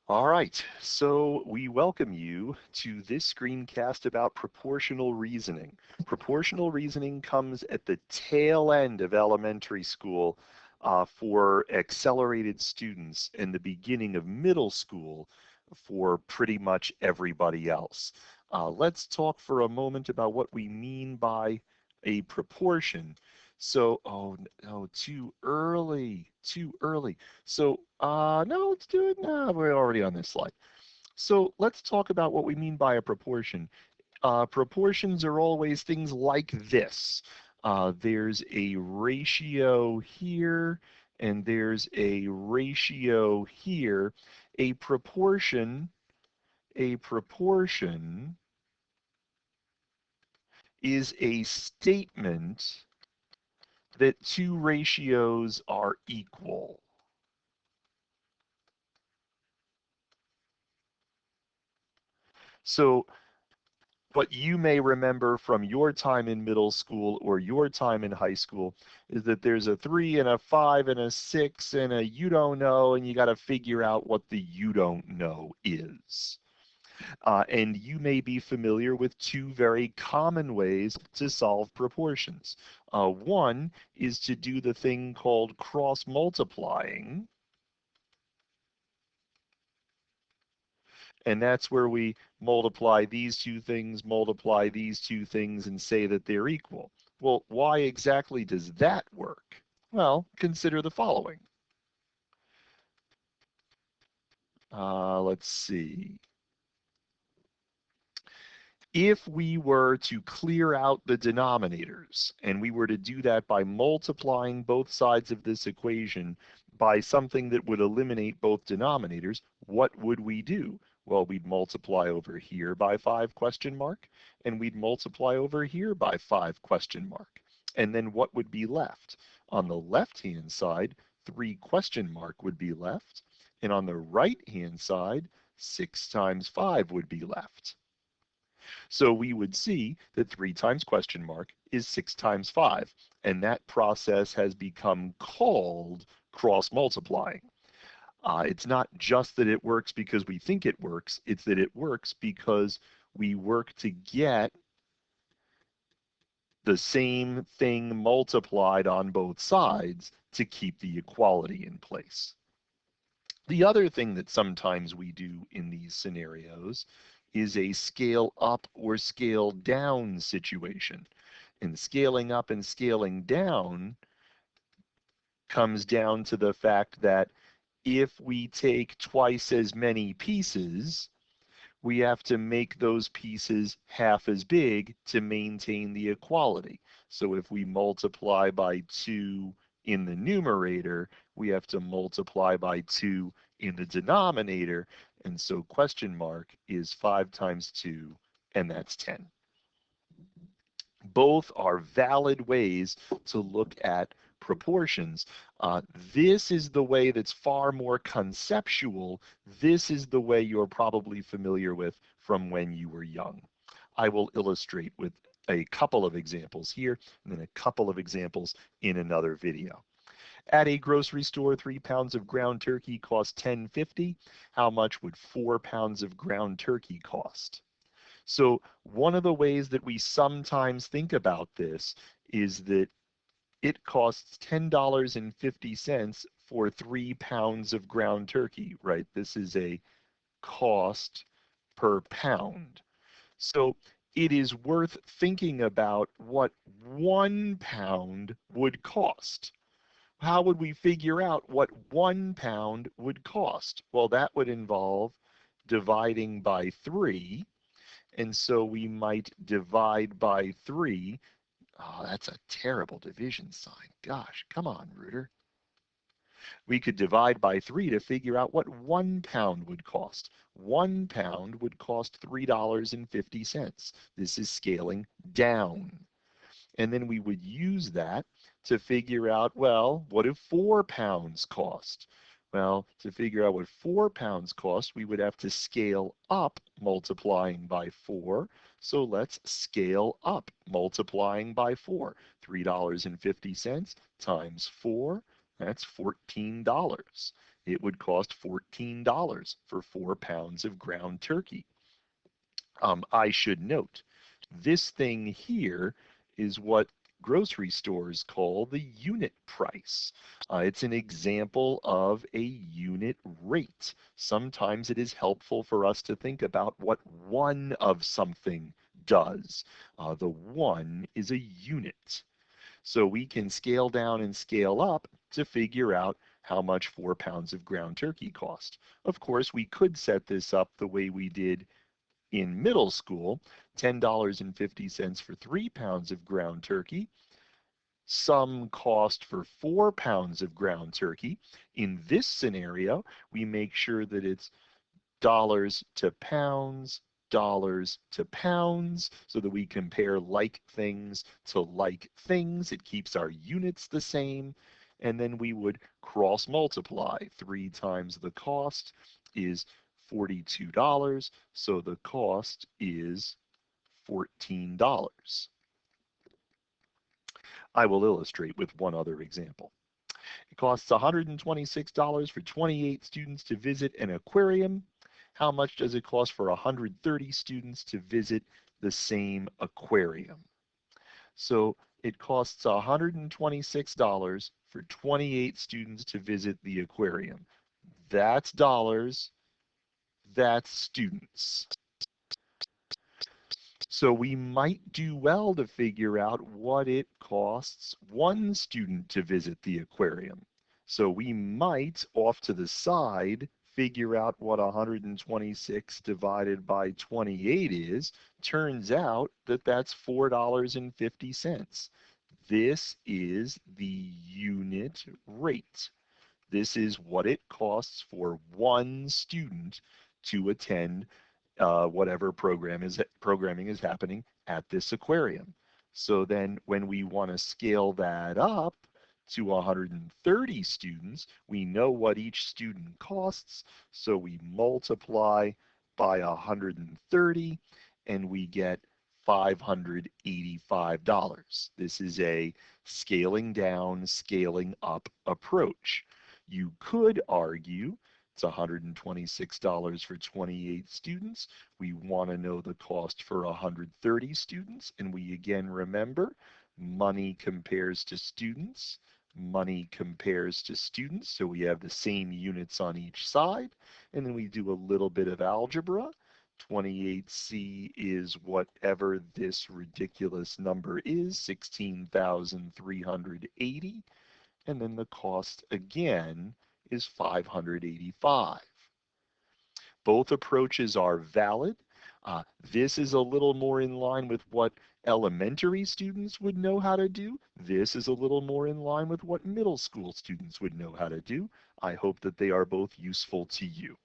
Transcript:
All right, so we welcome you to this screencast about proportional reasoning. Proportional reasoning comes at the tail end of elementary school for accelerated students and the beginning of middle school for pretty much everybody else. Let's talk for a moment about what we mean by a proportion. So, oh no, too early, too early. So, no, let's do it now. We're already on this slide. So let's talk about what we mean by a proportion. Proportions are always things like this. There's a ratio here, and there's a ratio here. A proportion, a proportion is a statement that two ratios are equal. So what you may remember from your time in middle school or your time in high school is that there's a 3 and a 5 and a 6 and a you don't know, and you got to figure out what the you don't know is. And you may be familiar with two very common ways to solve proportions. One is to do the thing called cross multiplying. And that's where we multiply these two things, and say that they're equal. Well, why exactly does that work? Well, consider the following. Let's see. If we were to clear out the denominators, and we were to do that by multiplying both sides of this equation by something that would eliminate both denominators, what would we do? Well, we'd multiply over here by 5 question mark, and we'd multiply over here by 5 question mark. And then what would be left? On the left-hand side, 3 question mark would be left, and on the right-hand side, 6 times 5 would be left. So we would see that 3 times question mark is 6 times 5. And that process has become called cross multiplying. It's not just that it works because we think it works, it's that it works because we work to get the same thing multiplied on both sides to keep the equality in place. The other thing that sometimes we do in these scenarios is a scale up or scale down situation. And scaling up and scaling down comes down to the fact that if we take twice as many pieces, we have to make those pieces half as big to maintain the equality. So if we multiply by 2 in the numerator, we have to multiply by 2 in the denominator. And so question mark is 5 times 2, and that's 10. Both are valid ways to look at proportions. This is the way that's far more conceptual. This is the way you're probably familiar with from when you were young. I will illustrate with a couple of examples here and then a couple of examples in another video. At a grocery store, 3 pounds of ground turkey cost $10.50. How much would 4 pounds of ground turkey cost? So one of the ways that we sometimes think about this is that it costs $10.50 for 3 pounds of ground turkey, right? This is a cost per pound. So it is worth thinking about what 1 pound would cost. How would we figure out what 1 pound would cost? Well, that would involve dividing by 3. And so we might divide by 3. Oh, that's a terrible division sign. Gosh, come on, Rooter. We could divide by 3 to figure out what 1 pound would cost. 1 pound would cost $3.50. This is scaling down. And then we would use that to figure out, well, what do 4 pounds cost? Well, to figure out what 4 pounds cost, we would have to scale up multiplying by 4. So let's scale up multiplying by 4. $3.50 times 4 That's $14. It would cost $14 for 4 pounds of ground turkey. I should note, this thing here is what grocery stores call the unit price. It's an example of a unit rate. Sometimes it is helpful for us to think about what one of something does. The one is a unit. So we can scale down and scale up to figure out how much 4 pounds of ground turkey cost. Of course, we could set this up the way we did in middle school, $10.50 for 3 pounds of ground turkey, some cost for 4 pounds of ground turkey. In this scenario, we make sure that it's dollars to pounds, so that we compare like things to like things. It keeps our units the same. And then we would cross multiply. 3 times the cost is $42, so the cost is $14. I will illustrate with one other example. It costs $126 for 28 students to visit an aquarium. How much does it cost for 130 students to visit the same aquarium? So it costs $126 for 28 students to visit the aquarium. That's dollars, that's students. So we might do well to figure out what it costs one student to visit the aquarium. So we might, off to the side, figure out what 126 divided by 28 is. Turns out that that's $4.50. This is the unit rate. This is what it costs for one student to attend whatever programming is happening at this aquarium. So then when we want to scale that up to 130 students, we know what each student costs, so we multiply by 130 and we get $585. This is a scaling down, scaling up approach. You could argue it's $126 for 28 students. We want to know the cost for 130 students. And we again remember, money compares to students. Money compares to students. So we have the same units on each side. And then we do a little bit of algebra. 28C is whatever this ridiculous number is, 16,380. And then the cost again is 585. Both approaches are valid. This is a little more in line with what elementary students would know how to do. This is a little more in line with what middle school students would know how to do. I hope that they are both useful to you.